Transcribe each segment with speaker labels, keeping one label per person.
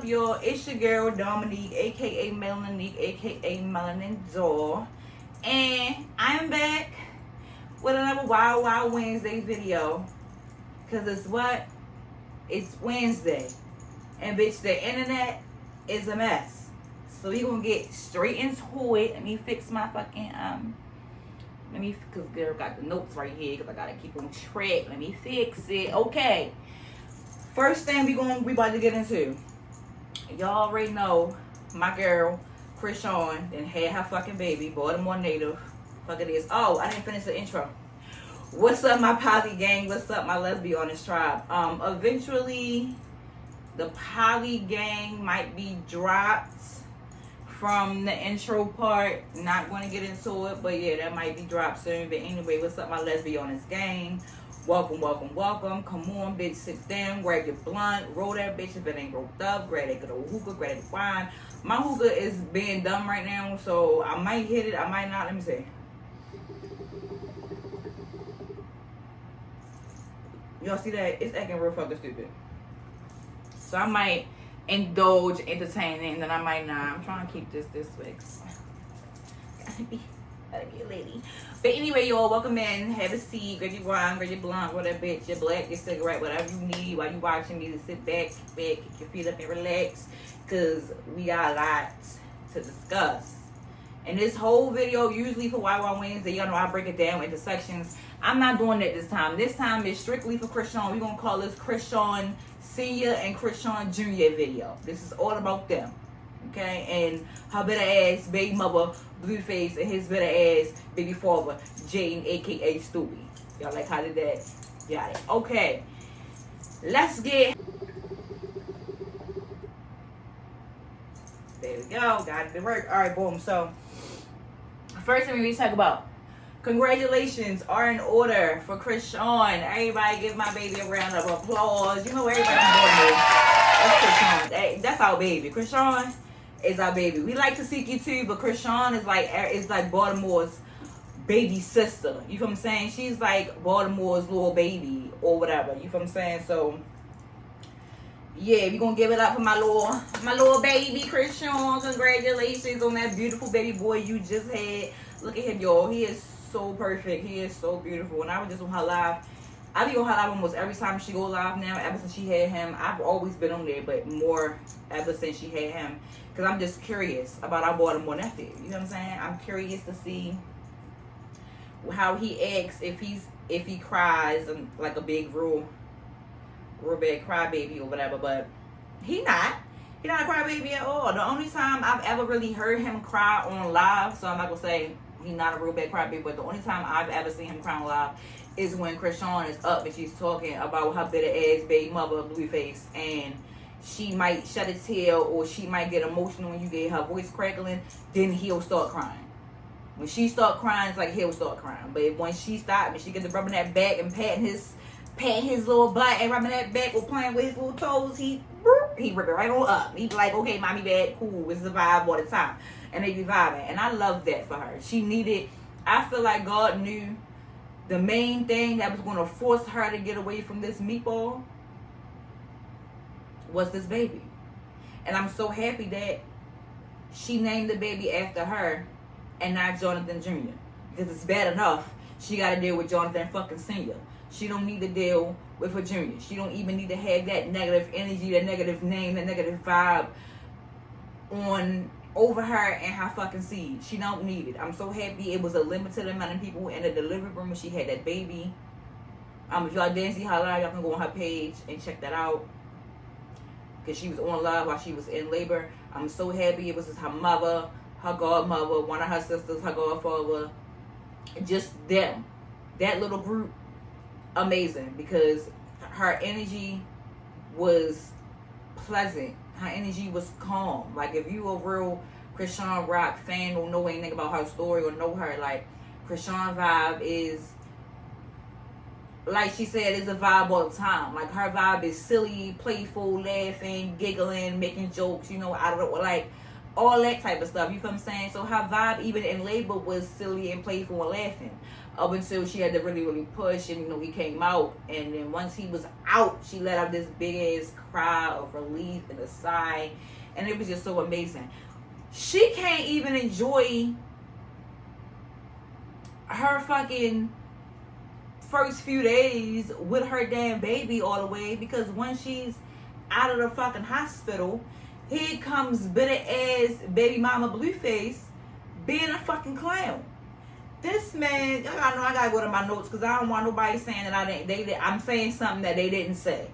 Speaker 1: y'all? It's your girl Dominique, aka Melaninique, aka Melanin Doll, and I'm back with another Wild Wild Wednesday video. Cause it's what? It's Wednesday, and bitch, the internet is a mess. So we gonna get straight into it. Let me fix my fucking cause girl got the notes right here. Cause I gotta keep on track. Let me fix it. Okay. First thing we about to get into. Y'all already know my girl Chrisean and had her fucking baby, Baltimore native. Fuck it is. Oh, I didn't finish the intro. What's up, my poly gang? What's up, my lesbian on this tribe? Eventually, the poly gang might be dropped from the intro part. Not going to get into it, but yeah, that might be dropped soon. But anyway, what's up, my lesbian on this gang? Welcome, welcome, welcome. Come on, bitch, sit down, grab your blunt, roll that bitch if it ain't rolled up, grab that good old hookah, grab that wine. My hookah is being done right now, so I might hit it, I might not. Let me see. Y'all see that? It's acting real fucking stupid. So I might indulge, entertain it, and then I might not. I'm trying to keep this way. Gotta be a lady. But anyway, y'all, welcome in. Have a seat, grab your wine, grab your blunt, whatever, bitch, your black, your cigarette, whatever you need while you watching me. To sit back, kick your feet up and relax, because we got a lot to discuss. And this whole video, usually for YY Wednesday, y'all know I break it down into sections. I'm not doing that this time. This time is strictly for Chrisean. We're going to call this Chrisean Senior and Chrisean Junior video. This is all about them. Okay, and her bitter ass baby mother BlueFace and his bitter ass baby father Jane, aka Stewie. Y'all like how did that? Got it. Okay, let's get. There we go. Got it to work. All right, boom. So first thing we talk about. Congratulations are in order for Chrisean. Everybody give my baby a round of applause. You know everybody on board. That's Chrisean. That's our baby. Chrisean is our baby. We like to seek you too, but Chrisean is like Baltimore's baby sister. You feel what I'm saying? She's like Baltimore's little baby or whatever. You feel what I'm saying? So yeah, we gonna give it up for my little baby Chrisean. Congratulations on that beautiful baby boy you just had. Look at him, y'all. He is so perfect. He is so beautiful. And I was just on her live. I be on her live almost every time she go live now. Ever since she had him, I've always been on there, but more ever since she had him. Because I'm just curious about our Baltimore nephew. You know what I'm saying? I'm curious to see how he acts if he cries and like a big real bad crybaby or whatever. But he not a crybaby at all. The only time I've ever really heard him cry on live, so I'm not gonna say he's not a real bad crybaby, but the only time I've ever seen him cry on live is when Chrisean is up and she's talking about her bitter ass baby mother BlueFace, and she might shut a tail or she might get emotional when you get her voice crackling. Then he'll start crying. When she start crying, it's like he'll start crying. But when she stops and she gets to rubbing that back and patting his little butt and rubbing that back or playing with his little toes, he rip it right on up. He be like, okay, mommy bad, cool, it's the vibe all the time. And they be vibing. And I love that for her. She needed, I feel like God knew the main thing that was going to force her to get away from this meatball was this baby. And I'm so happy that she named the baby after her and not Jonathan Jr. Because it's bad enough she got to deal with Jonathan fucking Sr. She don't need to deal with her junior. She don't even need to have that negative energy, that negative name, that negative vibe on over her and her fucking seed. She don't need it. I'm so happy it was a limited amount of people in the delivery room when she had that baby. If y'all didn't see her live, y'all can go on her page and check that out. Because she was on live while she was in labor. I'm so happy it was her mother, her godmother, one of her sisters, her godfather. Just them. That little group. Amazing. Because her energy was pleasant. Her energy was calm. Like, if you a real Chriseanrock fan or know anything about her story or know her, like, Chrisean vibe is, like she said, is a vibe all the time. Like, her vibe is silly, playful, laughing, giggling, making jokes, you know, out of the, like, all that type of stuff. You feel what I'm saying? So her vibe, even in labor, was silly and playful and laughing. Up until she had to really, really push, and he came out. And then once he was out, she let out this big ass cry of relief and a sigh, and it was just so amazing. She can't even enjoy her fucking first few days with her damn baby all the way, because when she's out of the fucking hospital, here comes bitter ass baby mama BlueFace being a fucking clown. This man, I know I gotta go to my notes because I don't want nobody saying that I didn't. I'm saying something that they didn't say.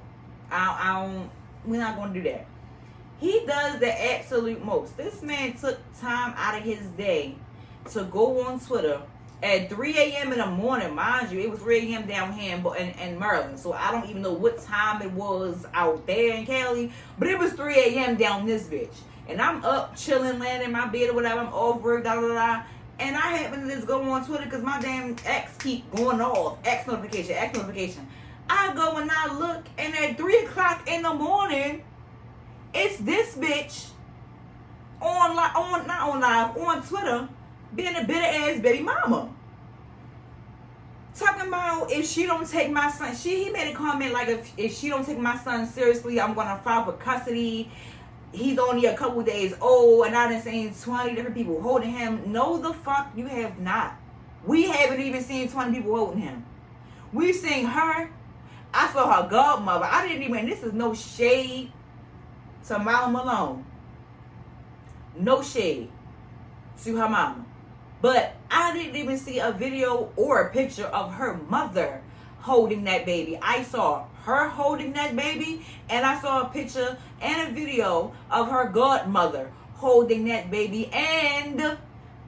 Speaker 1: I don't. We're not gonna do that. He does the absolute most. This man took time out of his day to go on Twitter at 3 a.m. in the morning. Mind you, it was 3 a.m. down here in Maryland. So I don't even know what time it was out there in Cali. But it was 3 a.m. down this bitch. And I'm up, chilling, laying in my bed or whatever. I'm off work, da da da. And I happen to just go on Twitter because my damn X keep going off. X notification, X notification. I go and I look, and at 3 o'clock in the morning, it's this bitch on Twitter being a bitter ass baby mama. Talking about if she don't take my son, he made a comment like if she don't take my son seriously, I'm gonna file for custody. He's only a couple days old, and I done seen 20 different people holding him. No, the fuck you have not. We haven't even seen 20 people holding him. We've seen her. I saw her godmother. I didn't even. This is no shade to Mama Malone. No shade to her mama. But I didn't even see a video or a picture of her mother holding that baby. I saw her holding that baby, and I saw a picture and a video of her godmother holding that baby. And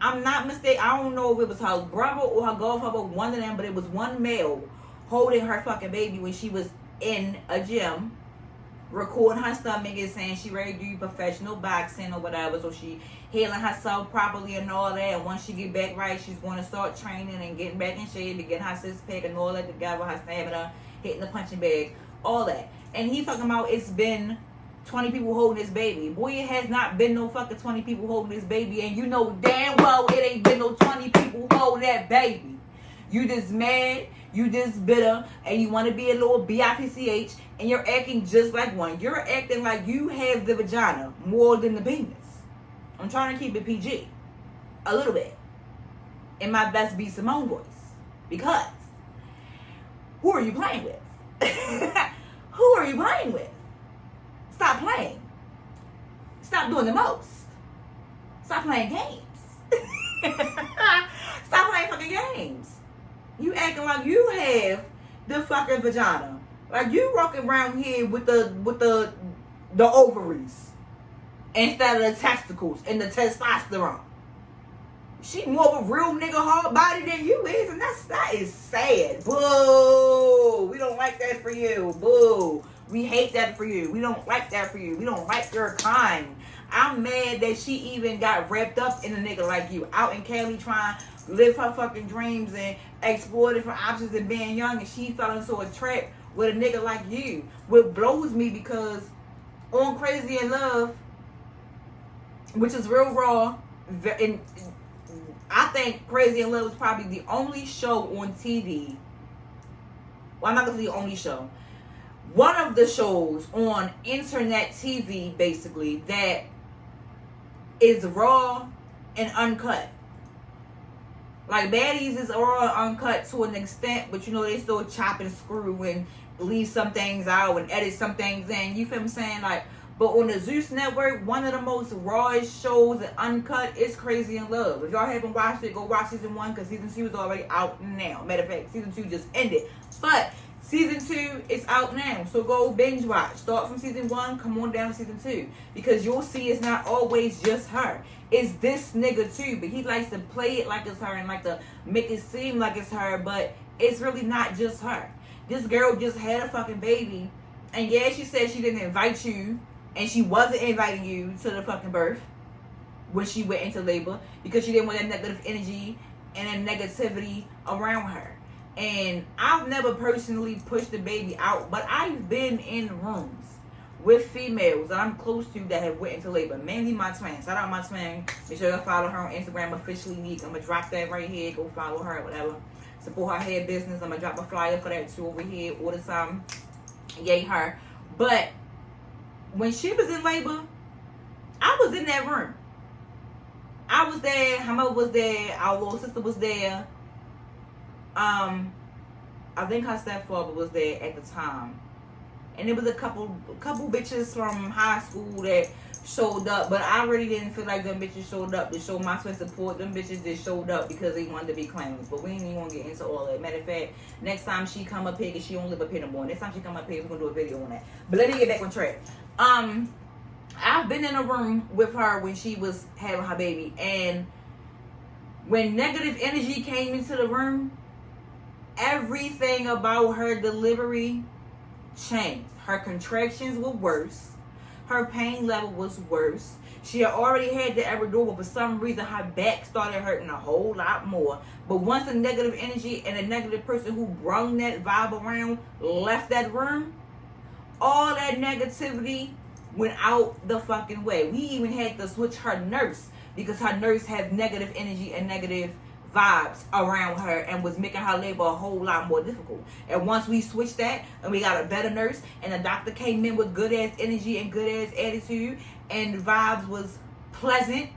Speaker 1: I'm not mistaken, I don't know if it was her brother or her godfather, one of them, but it was one male holding her fucking baby when she was in a gym, recording her stomach and saying she ready to do professional boxing or whatever, so she healing herself properly and all that. And once she get back right, she's going to start training and getting back in shape and getting her six-pack and all that together, her stamina, hitting the punching bag, all that. And he talking about it's been 20 people holding this baby. Boy, it has not been no fucking 20 people holding this baby, and you know damn well it ain't been no 20 people holding that baby. You just mad, you just bitter, and you want to be a little bitch, and you're acting just like one. You're acting like you have the vagina more than the penis. I'm trying to keep it PG. A little bit. In my best B. Simone voice. Because, who are you playing with? Who are you playing with? Stop playing. Stop doing the most. Stop playing games. Stop playing fucking games. You acting like you have the fucking vagina. Like you walking around here with the ovaries instead of the testicles and the testosterone. She more of a real nigga hard body than you is, and that is sad. Boo! We don't like that for you. Boo! We hate that for you. We don't like that for you. We don't like your kind. I'm mad that she even got wrapped up in a nigga like you. Out in Cali trying to live her fucking dreams and explore different options and being young, and she fell into a trap with a nigga like you. What blows me, because on Crazy in Love, which is real raw, and I think Crazy in Love was probably the only show on TV. Well, I'm not going to say the only show. One of the shows on internet TV, basically, that is raw and uncut. Like, Baddies is raw and uncut to an extent, but you know, they still chop and screw and leave some things out and edit some things in. You feel what I'm saying? Like, but on the Zeus Network, one of the most rawest shows and uncut is Crazy in Love. If y'all haven't watched it, go watch season 1, because season 2 is already out now. Matter of fact, season 2 just ended. But season 2 is out now. So go binge watch. Start from season 1, come on down to season 2. Because you'll see it's not always just her. It's this nigga too. But he likes to play it like it's her and like to make it seem like it's her. But it's really not just her. This girl just had a fucking baby. And yeah, she said she didn't invite you. And she wasn't inviting you to the fucking birth when she went into labor, because she didn't want that negative energy and that negativity around her. And I've never personally pushed the baby out, but I've been in rooms with females that I'm close to that have went into labor. Mainly my twin. Shout out my twin. Make sure you follow her on Instagram, officially Neek. I'm going to drop that right here. Go follow her, whatever. Support her hair business. I'm going to drop a flyer for that too over here. Order some. Yay her. But when she was in labor, I was in that room. I was there. Her mother was there. Our little sister was there. I think her stepfather was there at the time. And it was a couple bitches from high school that showed up. But I really didn't feel like them bitches showed up to show my twin support. Them bitches just showed up because they wanted to be clowns. But we ain't even gonna get into all that. Matter of fact, next time she come up here, because she don't live up here no more. Next time she come up here, we're gonna do a video on that. But let me get back on track. I've been in a room with her when she was having her baby. And when negative energy came into the room, everything about her delivery changed. Her contractions were worse. Her pain level was worse. She had already had the epidural, but for some reason her back started hurting a whole lot more. But once the negative energy and the negative person who brung that vibe around left that room, all that negativity went out the fucking way. We even had to switch her nurse because her nurse has negative energy and negative vibes around her and was making her labor a whole lot more difficult. And once we switched that and we got a better nurse and the doctor came in with good ass energy and good ass attitude and the vibes was pleasant,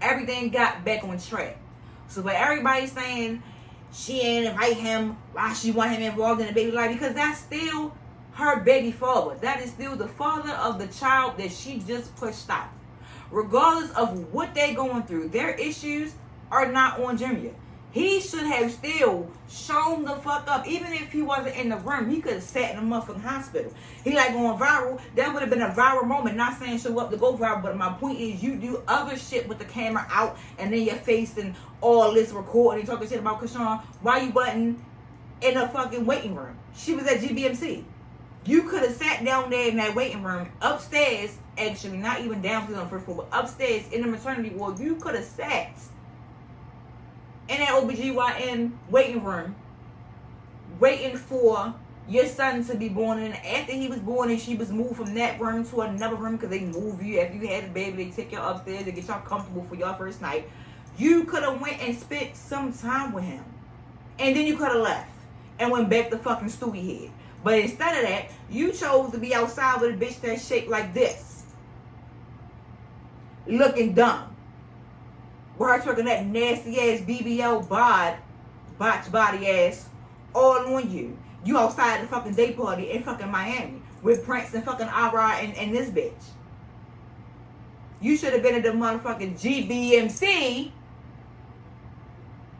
Speaker 1: everything got back on track. So for everybody saying she ain't invite him, why she want him involved in the baby life, because that's still her baby father. That is still the father of the child that she just pushed out. Regardless of what they're going through, their issues are not on Junior. He should have still shown the fuck up. Even if he wasn't in the room, he could have sat in the motherfucking hospital. He like going viral. That would have been a viral moment. Not saying show up to go viral, but my point is you do other shit with the camera out and then your face and all this recording and talking shit about Chrisean. Why you wasn't in a fucking waiting room? She was at GBMC. You could have sat down there in that waiting room upstairs, actually, not even downstairs on the first floor, but upstairs in the maternity ward. You could have sat in that OBGYN waiting room, waiting for your son to be born. And after he was born and she was moved from that room to another room, because they move you after you had a baby, they take you upstairs to get y'all comfortable for your first night. You could have went and spent some time with him. And then you could have left and went back to fucking Stewie head. But instead of that, you chose to be outside with a bitch that's shaped like this. Looking dumb. With her twerking that nasty ass BBL botch body ass all on you. You outside the fucking day party in fucking Miami with Prince and fucking Ara and this bitch. You should have been at the motherfucking GBMC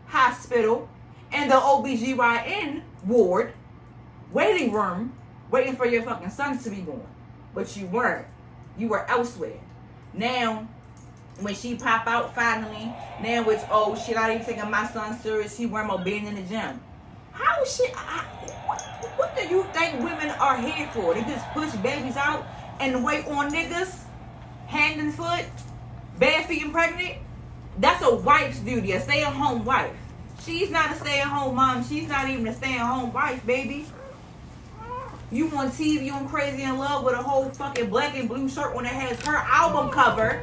Speaker 1: hospital and the OBGYN ward waiting room waiting for your fucking son to be born. But you weren't. You were elsewhere. Now, when she pop out finally, now it's, oh, she not even taking my son serious. He weren't more being in the gym. How is she? What do you think women are here for? They just push babies out and wait on niggas, hand and foot, bare feet and pregnant? That's a wife's duty, a stay-at-home wife. She's not a stay-at-home mom. She's not even a stay-at-home wife, baby. You on TV on Crazy in Love with a whole fucking black and blue shirt on that has her album cover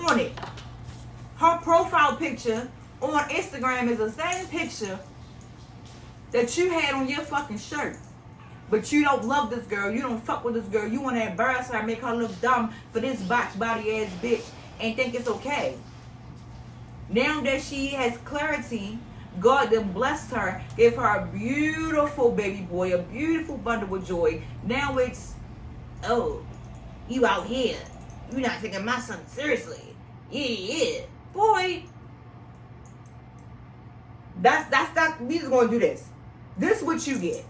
Speaker 1: on it. Her profile picture on Instagram is the same picture that you had on your fucking shirt. But you don't love this girl. You don't fuck with this girl. You want to embarrass her and make her look dumb for this botch body ass bitch and think it's okay. Now that she has clarity, God then blessed her, gave her a beautiful baby boy, a beautiful bundle of joy. Now it's, oh, you out here. You're not taking my son seriously. Yeah. Boy. That's we just gonna do this. This is what you get.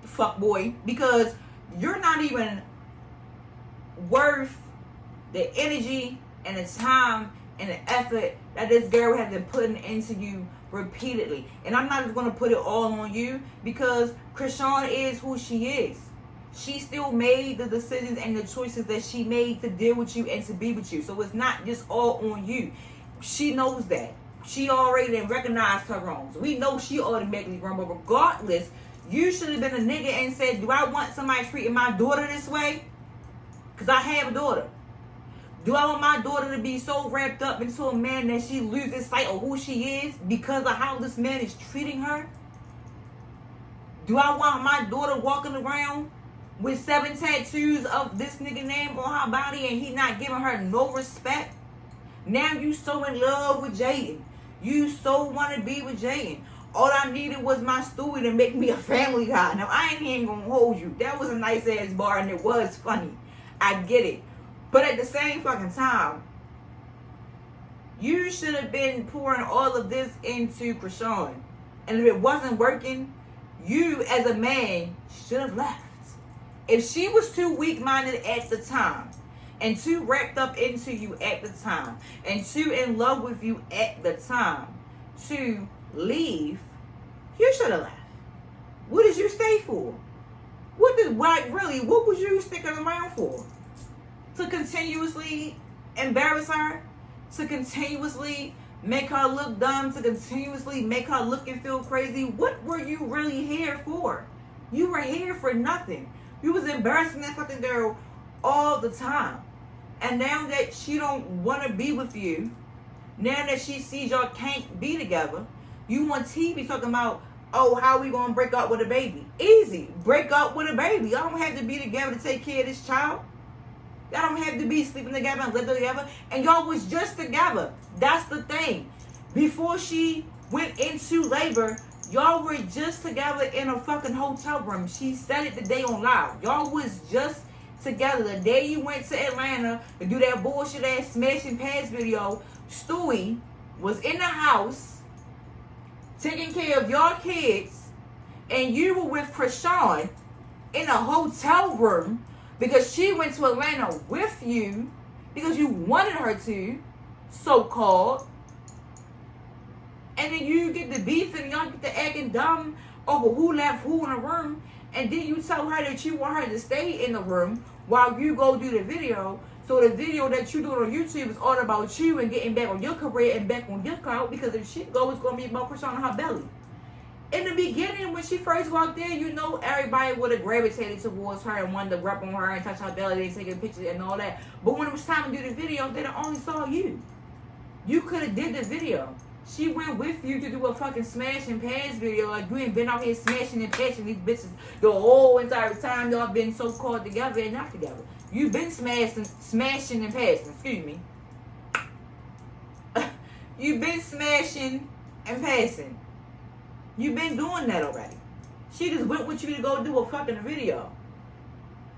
Speaker 1: Fuck boy. Because you're not even worth the energy and the time and the effort that this girl has been putting into you repeatedly. And I'm not just going to put it all on you, because Chrisean is who she is. She still made the decisions and the choices that she made to deal with you and to be with you. So it's not just all on you. She knows that. She already recognized her wrongs. We know she automatically wrong, but regardless, You should have been a nigga and said, do I want somebody treating my daughter this way? Because I have a daughter. Do I want my daughter to be so wrapped up into a man that she loses sight of who she is because of how this man is treating her? Do I want my daughter walking around with 7 tattoos of this nigga name on her body and he not giving her no respect? Now you so in love with Jaden. You so want to be with Jaden. All I needed was my Stewie to make me a family guy. Now, I ain't even going to hold you. That was a nice-ass bar, and it was funny. I get it. But at the same fucking time, you should have been pouring all of this into Chrisean. And if it wasn't working, you, as a man, should have left. If she was too weak-minded at the time, and too wrapped up into you at the time, and too in love with you at the time, to leave, you should have left. What did you stay for? What was you sticking around for? To continuously embarrass her? To continuously make her look dumb? To continuously make her look and feel crazy? What were you really here for? You were here for nothing. You was embarrassing that fucking girl all the time. And now that she don't want to be with you, now that she sees y'all can't be together, you on TV talking about, oh, how we gonna break up with a baby? Easy. Break up with a baby. Y'all don't have to be together to take care of this child. Y'all don't have to be sleeping together and living together. And y'all was just together. That's the thing. Before she went into labor, y'all were just together in a fucking hotel room. She said it today on live. Y'all was just together. The day you went to Atlanta to do that bullshit ass smash and pass video, Stewie was in the house taking care of your kids, and you were with Chrisean in a hotel room because she went to Atlanta with you because you wanted her to, so-called. And then you get the beef and y'all get the acting dumb over who left who in the room. And then you tell her that you want her to stay in the room while you go do the video. So the video that you do on YouTube is all about you and getting back on your career and back on your clout, because if she goes, it's going to be about Chrisean on her belly. In the beginning, when she first walked in, you know, everybody would have gravitated towards her and wanted to rub on her and touch her belly and take a picture and all that. But when it was time to do the video, they only saw you. You could have did the video. She went with you to do a fucking smash and pass video. Like, you ain't been out here smashing and passing these bitches the whole entire time y'all been so-called together and not together. You've been smashing and passing. Excuse me. You've been smashing and passing. You've been doing that already. She just went with you to go do a fucking video.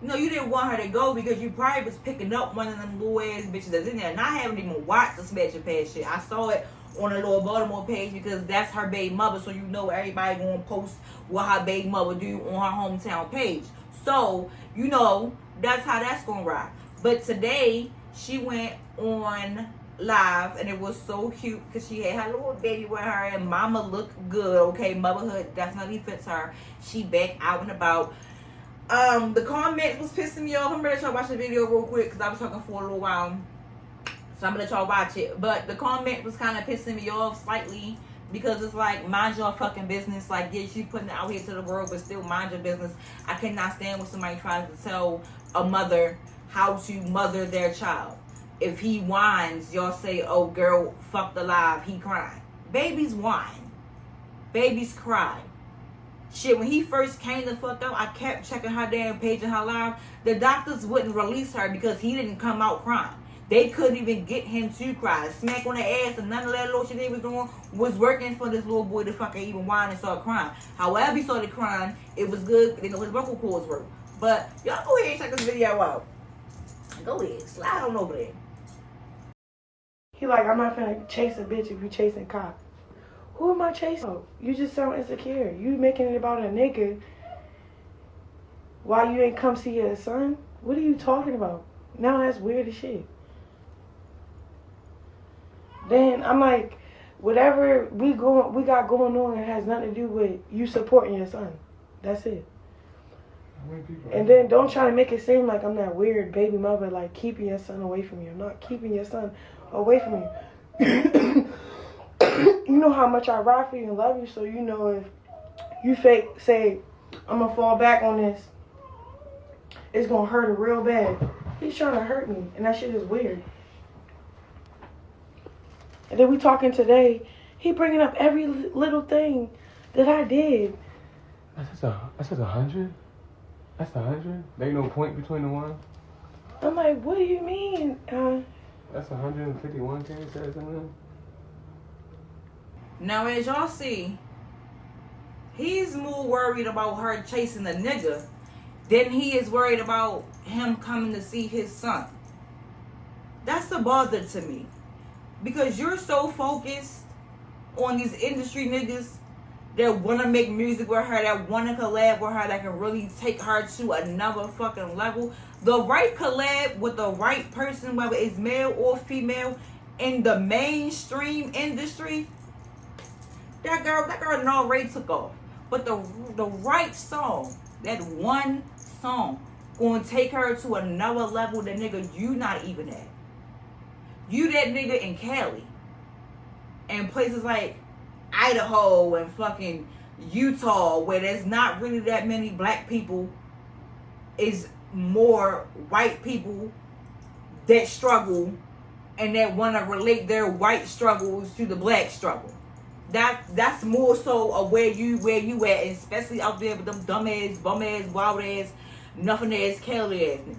Speaker 1: No, you didn't want her to go because you probably was picking up one of them little ass bitches that's in there. And I haven't even watched the smash and pass shit. I saw it on a little Baltimore page because that's her baby mother, so you know everybody gonna post what her baby mother do on her hometown page. So, you know, that's how that's gonna ride. But today, she went on live and it was so cute because she had her little baby with her and mama looked good, okay? Motherhood definitely fits her. She back out and about. The comments was pissing me off. I'm gonna let y'all watch the video real quick because I was talking for a little while. So I'm gonna let y'all watch it. But the comment was kind of pissing me off slightly because it's like, mind your fucking business. Like, yeah, you putting it out here to the world, but still mind your business. I cannot stand when somebody tries to tell a mother how to mother their child. If he whines, y'all say, oh, girl, fucked alive, he crying. Babies whine. Babies cry. Shit, when he first came the fuck out, I kept checking her damn page and her live. The doctors wouldn't release her because he didn't come out crying. They couldn't even get him to cry. Smack on the ass and none of that little shit they was doing was working for this little boy to fucking even whine and start crying. However he started crying, it was good. They know his vocal cords work. But y'all go ahead and check this video out. Go ahead. Slide on over there.
Speaker 2: He like, I'm not finna chase a bitch if you chasing cops. Who am I chasing? You just sound insecure. You making it about a nigga while you ain't come see your son? What are you talking about? Now that's weird as shit. Then I'm like, whatever we got going on, it has nothing to do with you supporting your son. That's it. And then don't try to make it seem like I'm that weird baby mother, like keeping your son away from you. I'm not keeping your son away from you. You know how much I ride for you and love you, so you know if you say I'm gonna fall back on this. It's gonna hurt her real bad. He's trying to hurt me, and that shit is weird. And then we talking today. He bringing up every little thing that I did.
Speaker 3: That's just 100. That's 100. There ain't no point between the one.
Speaker 2: I'm like, what do you mean?
Speaker 3: That's 151K. Says something.
Speaker 1: Now, as y'all see, he's more worried about her chasing a nigga than he is worried about him coming to see his son. That's a bother to me. Because you're so focused on these industry niggas that want to make music with her, that want to collab with her, that can really take her to another fucking level. The right collab with the right person, whether it's male or female, in the mainstream industry, that girl already took off. But the right song, that one song, gonna take her to another level that nigga you not even at. You that nigga in Cali and places like Idaho and fucking Utah, where there's not really that many black people, is more white people that struggle and that want to relate their white struggles to the black struggle. That's more so of where you at, especially out there with them dumbass, bum ass, wild ass, nothing ass, Cali ass niggas.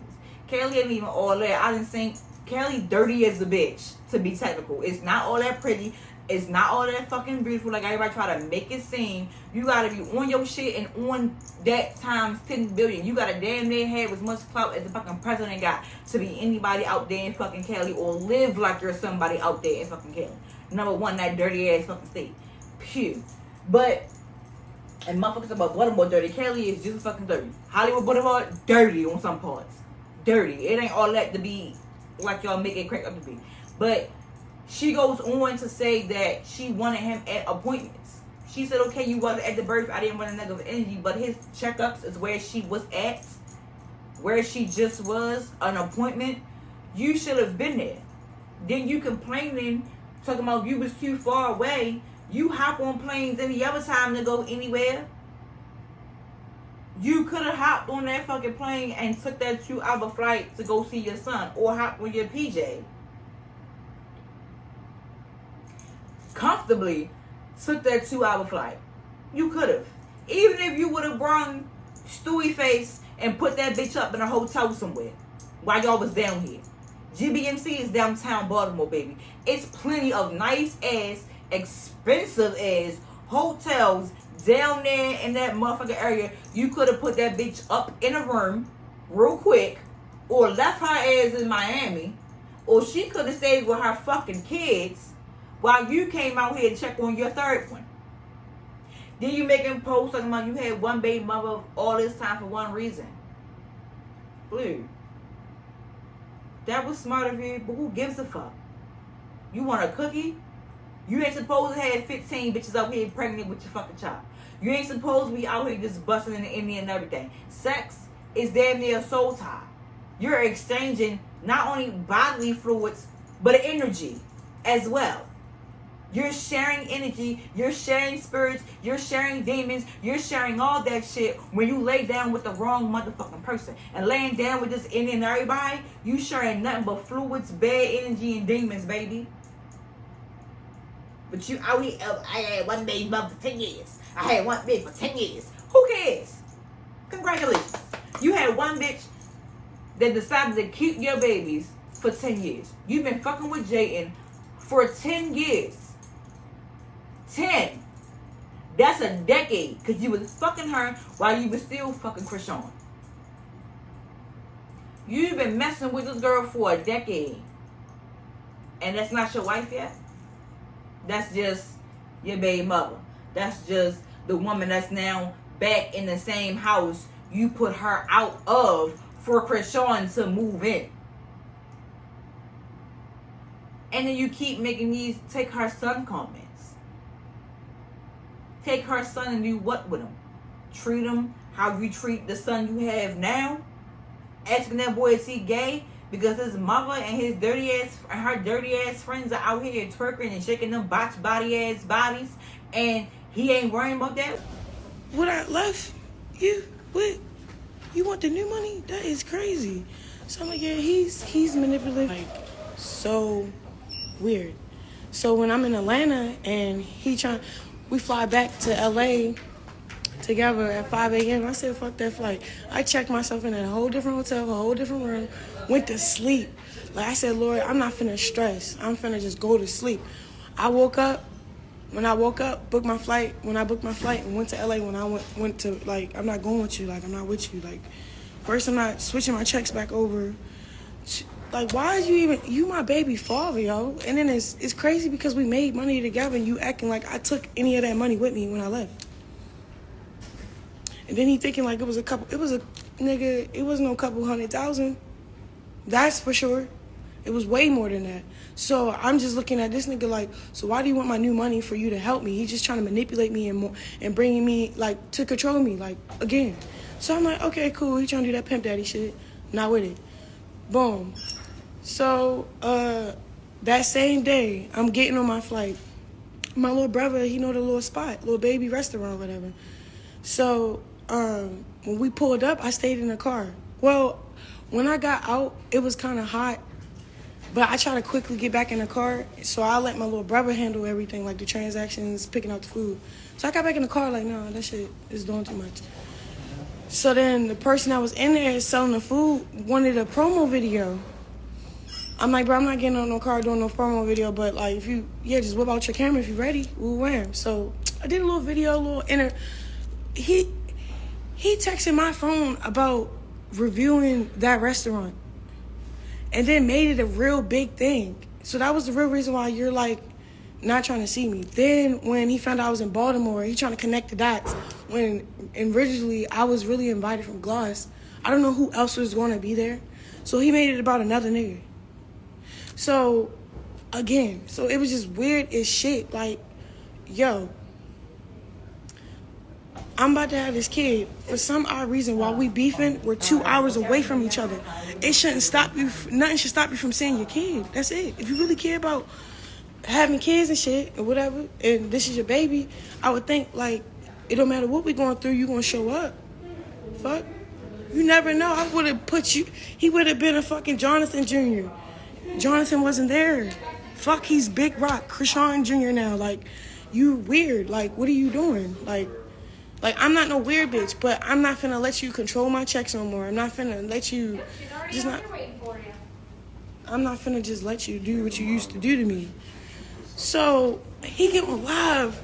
Speaker 1: Cali ain't even all that. I didn't think Cali dirty as a bitch, to be technical. It's not all that pretty. It's not all that fucking beautiful like everybody try to make it seem. You gotta be on your shit and on that times 10 billion. You gotta damn near have as much clout as the fucking president got to be anybody out there in fucking Cali or live like you're somebody out there in fucking Cali. Number one, that dirty ass fucking state. Pew. But, and motherfuckers about Baltimore dirty. Cali is just fucking dirty. Hollywood Boulevard, dirty on some parts. Dirty. It ain't all that to be like y'all make it crack up to be. But she goes on to say that she wanted him at appointments. She said, okay, you wasn't at the birth. I didn't want a nigga with energy. But his checkups is where she was at. Where she just was. An appointment. You should have been there. Then you complaining, talking about you was too far away. You hop on planes any other time to go anywhere. You could have hopped on that fucking plane and took that 2-hour flight to go see your son. Or hop on your PJ. Comfortably took that 2-hour flight. You could have. Even if you would have brought Stewie Face and put that bitch up in a hotel somewhere. While y'all was down here. GBMC is downtown Baltimore, baby. It's plenty of nice ass, expensive ass hotels down there in that motherfucking area. You could have put that bitch up in a room real quick, or left her ass in Miami, or she could have stayed with her fucking kids while you came out here to check on your third one. Then you making posts talking about you had one baby mother all this time for one reason. Blue. That was smart of you, but who gives a fuck? You want a cookie? You ain't supposed to have 15 bitches out here pregnant with your fucking child. You ain't supposed to be out here just busting in the Indian and everything. Sex is damn near a soul tie. You're exchanging not only bodily fluids, but energy as well. You're sharing energy, you're sharing spirits, you're sharing demons, you're sharing all that shit when you lay down with the wrong motherfucking person. And laying down with this Indian and everybody, you sharing nothing but fluids, bad energy, and demons, baby. But you out here, I had one baby mother for 10 years. I had one bitch for 10 years. Who cares? Congratulations. You had one bitch that decided to keep your babies for 10 years. You've been fucking with Jayden for 10 years. 10. That's a decade. Because you was fucking her while you was still fucking Chrisean. You've been messing with this girl for a decade. And that's not your wife yet? That's just your baby mother. That's just the woman that's now back in the same house you put her out of for Chrisean to move in. And then you keep making these take her son comments. Take her son and do what with him? Treat him how you treat the son you have now? Asking that boy is he gay? Because his mother and his dirty ass, her dirty ass friends are out here twerking and shaking them botch body ass bodies, and he ain't worrying about that.
Speaker 2: What I left what? You want the new money? That is crazy. So I'm like, yeah, he's manipulative. Like, so weird. So when I'm in Atlanta and we fly back to LA together at 5 a.m. I said, fuck that flight. I checked myself in a whole different hotel, a whole different room, went to sleep. Like I said, Lord, I'm not finna stress. I'm finna just go to sleep. I woke up. When I woke up, booked my flight. When I booked my flight and went to LA, when I went to, like, I'm not going with you. Like, I'm not with you. Like, first I'm not switching my checks back over. Like, why is you my baby father, yo? And then it's crazy because we made money together and you acting like I took any of that money with me when I left. And then he thinking like it was no couple $100,000. That's for sure. It was way more than that. So I'm just looking at this nigga like, so why do you want my new money for you to help me? He's just trying to manipulate me and bringing me, like, to control me, like, again. So I'm like, okay, cool. He trying to do that pimp daddy shit. Not with it. Boom. So that same day, I'm getting on my flight. My little brother, he know the little spot, little baby restaurant, whatever. So when we pulled up, I stayed in the car. Well, when I got out, it was kind of hot. But I try to quickly get back in the car, so I let my little brother handle everything, like the transactions, picking out the food. So I got back in the car like, no, that shit is doing too much. So then the person that was in there selling the food wanted a promo video. I'm like, bro, I'm not getting on no car doing no promo video, but like, just whip out your camera if you're ready. We'll wham. So I did a little video, He texted my phone about reviewing that restaurant. And then made it a real big thing. So that was the real reason why you're, like, not trying to see me. Then when he found out I was in Baltimore, he trying to connect the dots. When originally I was really invited from Gloss. I don't know who else was going to be there. So he made it about another nigga. So, again, it was just weird as shit. Like, yo, I'm about to have this kid. For some odd reason, while we beefing, we're 2 hours away from each other. It shouldn't stop you. Nothing should stop you from seeing your kid. That's it. If you really care about having kids and shit or whatever, and this is your baby, I would think, like, it don't matter what we going through, you going to show up. Fuck. You never know. I would have put you. He would have been a fucking Jonathan Jr. Jonathan wasn't there. Fuck, he's Big Rock. Chrisean Jr. now. Like, you weird. Like, what are you doing? Like, I'm not no weird bitch, but I'm not finna let you control my checks no more. I'm not finna let you I'm not finna just let you do what you used to do to me. So he get on live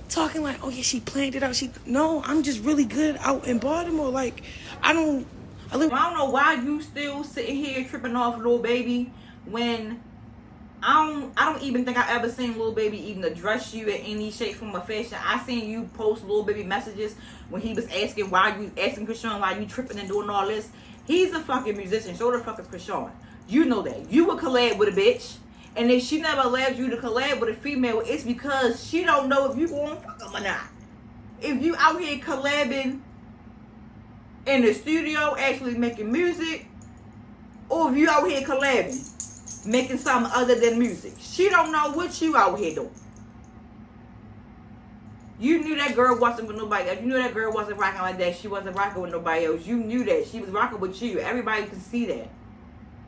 Speaker 2: talking like, oh yeah, she planned it out. No, I'm just really good out in Baltimore. Like, I don't know
Speaker 1: why you still sitting here tripping off Lil Baby when I don't even think I ever seen Lil Baby even address you in any shape, form, or fashion. I seen you post Lil Baby messages when he was asking Chrisean why you tripping and doing all this. He's a fucking musician. So the fuck is Chrisean? You know that. You would collab with a bitch. And if she never allowed you to collab with a female, it's because she don't know if you going to fuck them or not. If you out here collabing in the studio, actually making music, or if you out here collabing, making something other than music. She don't know what you out here doing. You knew that girl wasn't with nobody else. You knew that girl wasn't rocking like that. She wasn't rocking with nobody else. You knew that. She was rocking with you. Everybody could see that.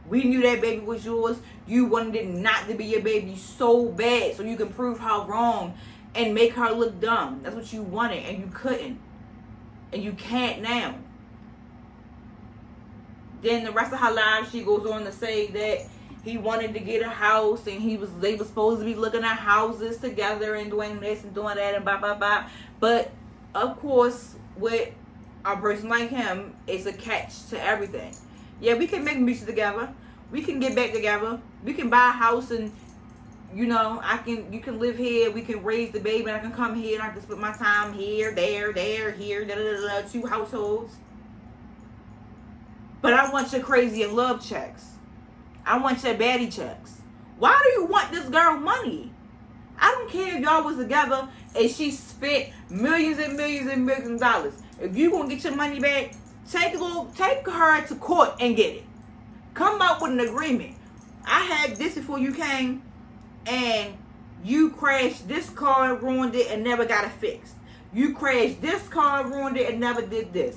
Speaker 1: We knew that baby was yours. You wanted it not to be your baby so bad so you can prove her wrong and make her look dumb. That's what you wanted and you couldn't. And you can't now. Then the rest of her life she goes on to say that he wanted to get a house and they were supposed to be looking at houses together and doing this and doing that and blah blah blah. But of course with a person like him, it's a catch to everything. Yeah, we can make music together. We can get back together. We can buy a house and you can live here. We can raise the baby and I can come here and I can split my time here, there, here, da da da, 2 households. But I want your crazy and love checks. I want your baddie checks. Why do you want this girl money? I don't care if y'all was together and she spent millions and millions and millions of dollars. If you gonna get your money back, take her to court and get it. Come up with an agreement. I had this before you came and you crashed this car and ruined it and never got it fixed. You crashed this car, ruined it, and never did this.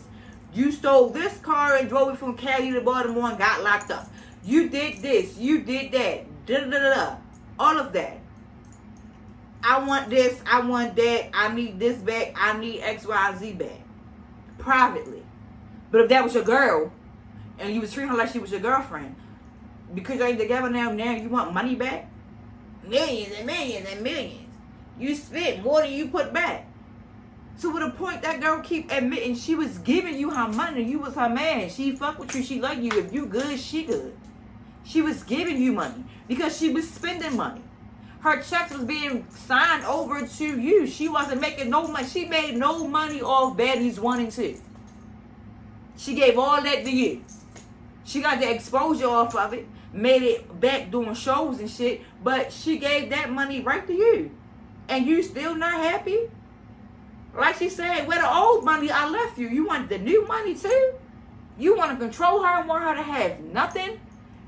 Speaker 1: You stole this car and drove it from Cali to Baltimore and got locked up. You did this. You did that. Da-da-da-da. All of that. I want this. I want that. I need this back. I need X, Y, Z back. Privately. But if that was your girl, and you was treating her like she was your girlfriend, because you ain't together now you want money back? Millions and millions and millions. You spent more than you put back. So with a point, that girl keep admitting she was giving you her money. You was her man. She fuck with you. She like you. If you good, she good. She was giving you money because she was spending money. Her checks was being signed over to you. She wasn't making no money. She made no money off Baddies 1 and 2. She gave all that to you. She got the exposure off of it. Made it back doing shows and shit. But she gave that money right to you. And you still not happy? Like she said, where the old money I left you. You want the new money too? You want to control her and want her to have nothing?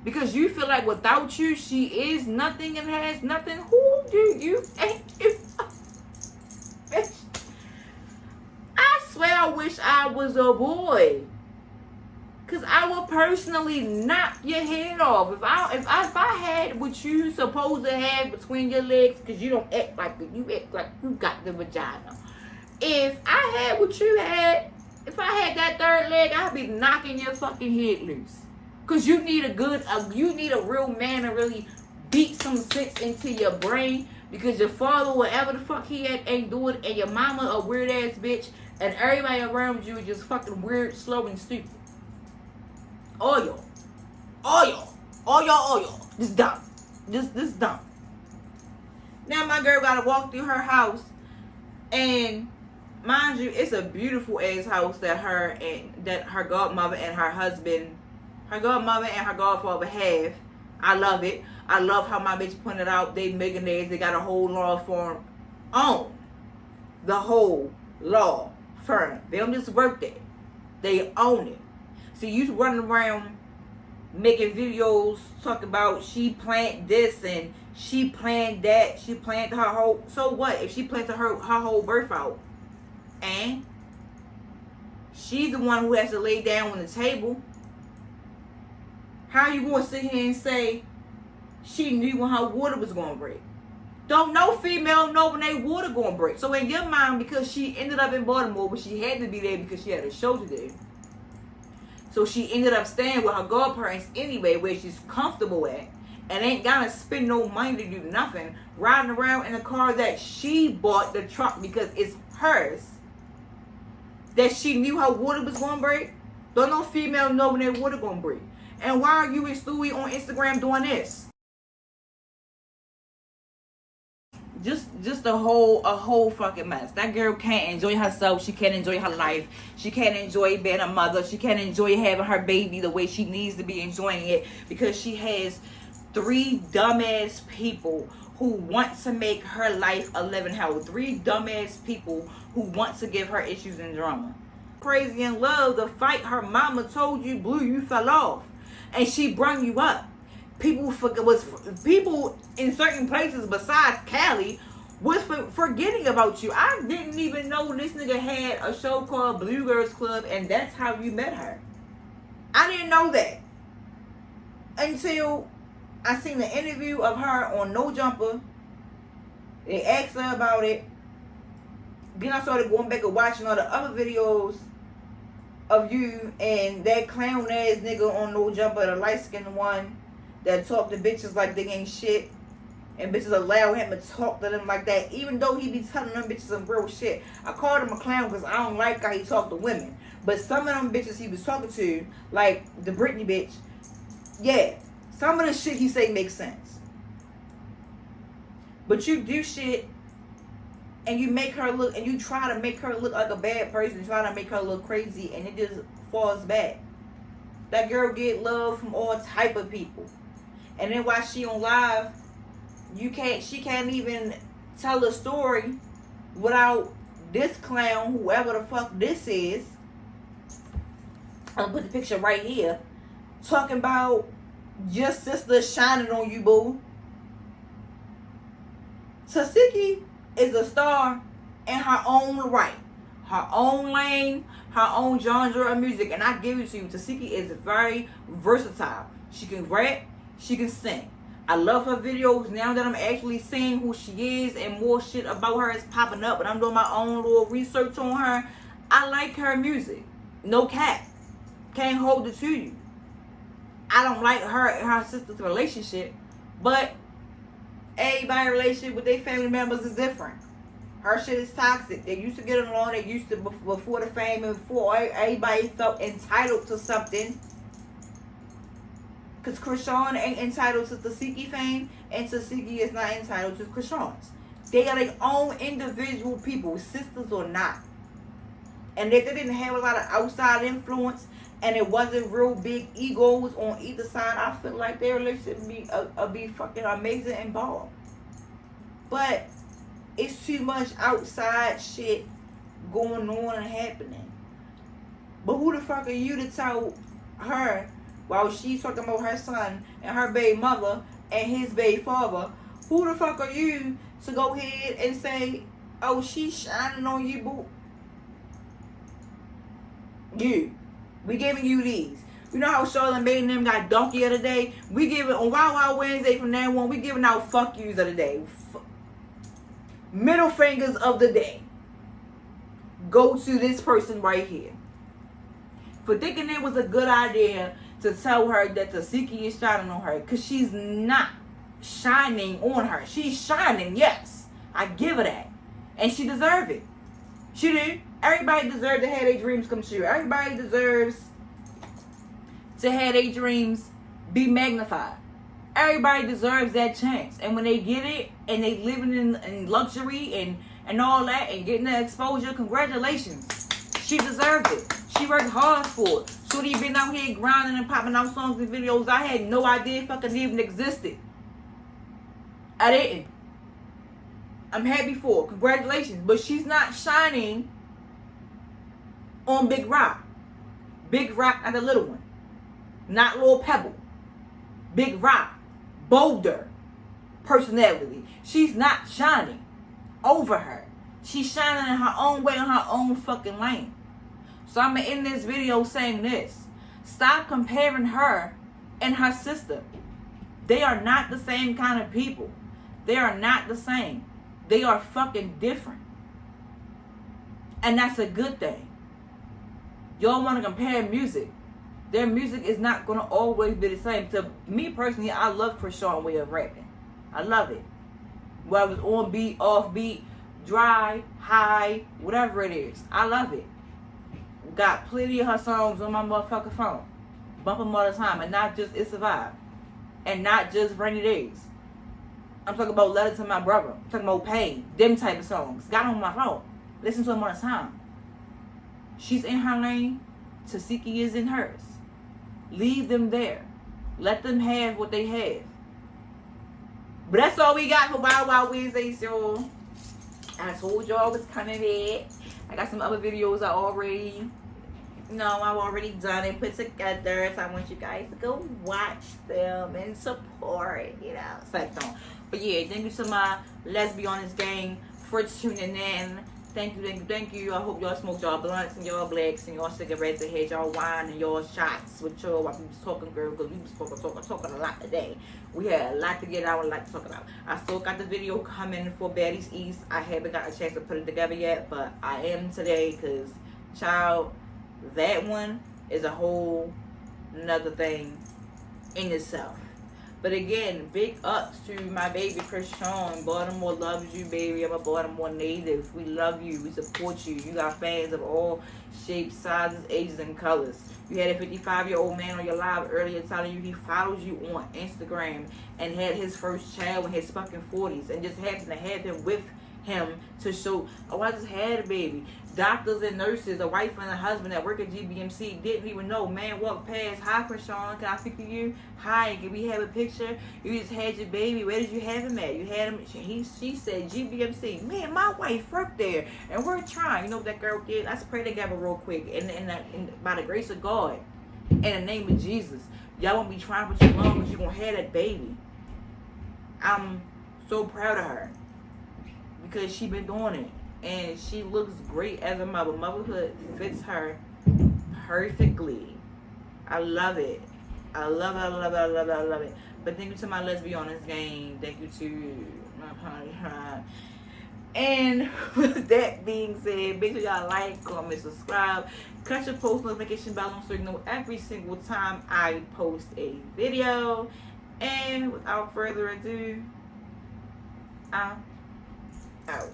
Speaker 1: Because you feel like without you, she is nothing and has nothing. Who do you think you are? I swear I wish I was a boy. Because I would personally knock your head off. If I had what you supposed to have between your legs, because you don't act like it. You act like you got the vagina. If I had what you had, if I had that third leg, I'd be knocking your fucking head loose. Because you need you need a real man to really beat some sense into your brain. Because your father, whatever the fuck he ain't doing, and your mama a weird ass bitch, and everybody around you is just fucking weird, slow, and stupid. All y'all. Just dumb. Just dumb. Now my girl gotta walk through her house, and mind you, it's a beautiful ass house that her godmother and her husband, her godmother and her godfather have. I love it. I love how my bitch pointed out they millionaires. They got a whole law firm on the whole law firm. They don't just work there. They own it. So you running around making videos talking about she planned this and she planned that. She planned her whole. So what if she planned her whole birth out? And she's the one who has to lay down on the table. How are you going to sit here and say she knew when her water was going to break? Don't no female know when their water going to break. So in your mind, because she ended up in Baltimore, but she had to be there because she had a show to do. So she ended up staying with her godparents anyway, where she's comfortable at, and ain't gotta spend no money to do nothing, riding around in a car that she bought the truck because it's hers, that she knew her water was going to break. Don't no female know when their water going to break. And why are you and Stewie on Instagram doing this? Just a whole fucking mess. That girl can't enjoy herself. She can't enjoy her life. She can't enjoy being a mother. She can't enjoy having her baby the way she needs to be enjoying it, because she has 3 dumbass people who want to make her life a living hell. 3 dumbass people who want to give her issues and drama. Crazy in love, the fight her mama told you, Blue, you fell off, and she brung you up. People in certain places besides Cali was forgetting about you. I didn't even know this nigga had a show called Blue Girls Club, and that's how you met her. I didn't know that until I seen the interview of her on No Jumper. They asked her about it. Then I started going back and watching all the other videos of you and that clown ass nigga on No Jumper, the light skinned one that talk to bitches like they ain't shit, and bitches allow him to talk to them like that, even though he be telling them bitches some real shit. I called him a clown because I don't like how he talk to women, but some of them bitches he was talking to, like the Britney bitch, yeah, some of the shit he say makes sense. But you do shit and you make her look, and you try to make her look like a bad person, try to make her look crazy, and it just falls back. That girl get love from all type of people. And then while she on live, she can't even tell a story without this clown, whoever the fuck this is. I'll put the picture right here. Talking about your sister shining on you, boo. Tasiki is a star, in her own right, her own lane, her own genre of music. And I give it to you, Tasiki is very versatile. She can rap, she can sing. I love her videos. Now that I'm actually seeing who she is and more shit about her is popping up, and I'm doing my own little research on her, I like her music. No cap. Can't hold it to you. I don't like her and her sister's relationship, but everybody's relationship with their family members is different. Her shit is toxic. They used to get along. They used to, before the fame and before everybody felt entitled to something. Because Chrisean ain't entitled to Tasiki fame, and Tasiki is not entitled to Chrisean's. They are their own individual people, sisters or not. And if they didn't have a lot of outside influence, and it wasn't real big egos on either side, I feel like their relationship would be fucking amazing and bomb. But it's too much outside shit going on and happening. But who the fuck are you to tell her, while she's talking about her son and her baby mother and his baby father, who the fuck are you to go ahead and say, oh, she's shining on you, boo? You. We giving you these. You know how Charlotte Bay and them got donkey of the day? We giving, on Wild Wild Wednesday from now on, we giving out fuck yous of the day. Middle fingers of the day. Go to this person right here. For thinking it was a good idea to tell her that Tasiki is shining on her, because she's not shining on her. She's shining, yes. I give her that. And she deserves it. She did. Everybody deserves to have their dreams come true. Everybody deserves to have their dreams be magnified. Everybody deserves that chance. And when they get it and they living in luxury and all that and getting that exposure, congratulations. She deserved it. She worked hard for it. Shorty been out here grinding and popping out songs and videos I had no idea fucking even existed. I didn't. I'm happy for her. Congratulations. But she's not shining on Big Rock. Big Rock, not the little one. Not Lil Pebble. Big Rock. Bolder personality. She's not shining over her. She's shining in her own way, in her own fucking lane. So I'm in this video saying this. Stop comparing her and her sister. They are not the same kind of people. They are not the same. They are fucking different. And that's a good thing. Y'all want to compare music. Their music is not going to always be the same. To me personally, I love Chrisean's way of rapping. I love it. Whether it's on beat, off beat, dry, high, whatever it is. I love it. Got plenty of her songs on my motherfucking phone. Bump them all the time. And not just It's a Vibe. And not just Rainy Days. I'm talking about Letter to My Brother. I'm talking about Pain. Them type of songs. Got them on my phone. Listen to them all the time. She's in her lane. Tasiki is in hers. Leave them there. Let them have what they have. But that's all we got for Wild Wild Wednesdays, y'all. I told y'all I was coming back. I got some other videos I've already done and put together. So I want you guys to go watch them and support, But yeah, thank you to my Let's Be Honest gang for tuning in. Thank you. I hope y'all smoked y'all blunts and y'all blacks and y'all cigarettes and had y'all wine and y'all shots with y'all while we was talking, girl, because we was talking a lot today. We had a lot to get out and a lot to talk about. I still got the video coming for Baddies East. I haven't got a chance to put it together yet, but I am today because, child, that one is a whole another thing in itself. But again, big ups to my baby Chrisean. Baltimore loves you, baby. I'm a Baltimore native. We love you. We support you. You got fans of all shapes, sizes, ages, and colors. You had a 55-year-old man on your live earlier telling you he follows you on Instagram and had his first child in his fucking 40s and just happened to have him with him to show, oh, I just had a baby. Doctors and nurses, a wife and a husband that work at GBMC didn't even know. Man walked past. Hi, Chrisean. Can I speak to you? Hi. Can we have a picture? You just had your baby. Where did you have him at? You had him. She said GBMC. Man, my wife worked there, and we're trying. You know what that girl did? Let's pray together real quick, and by the grace of God, in the name of Jesus, y'all won't be trying for too long, but you're gonna have that baby. I'm so proud of her because she been doing it. and she looks great as a mother. Motherhood fits her perfectly. I love it. I love it. I love it. I love it. I love it. But thank you to my Let's Be Honest gang. Thank you to my party. And with that being said, make sure y'all like, comment, subscribe, cut your post notification bell on so you know every single time I post a video. And without further ado, I'm out.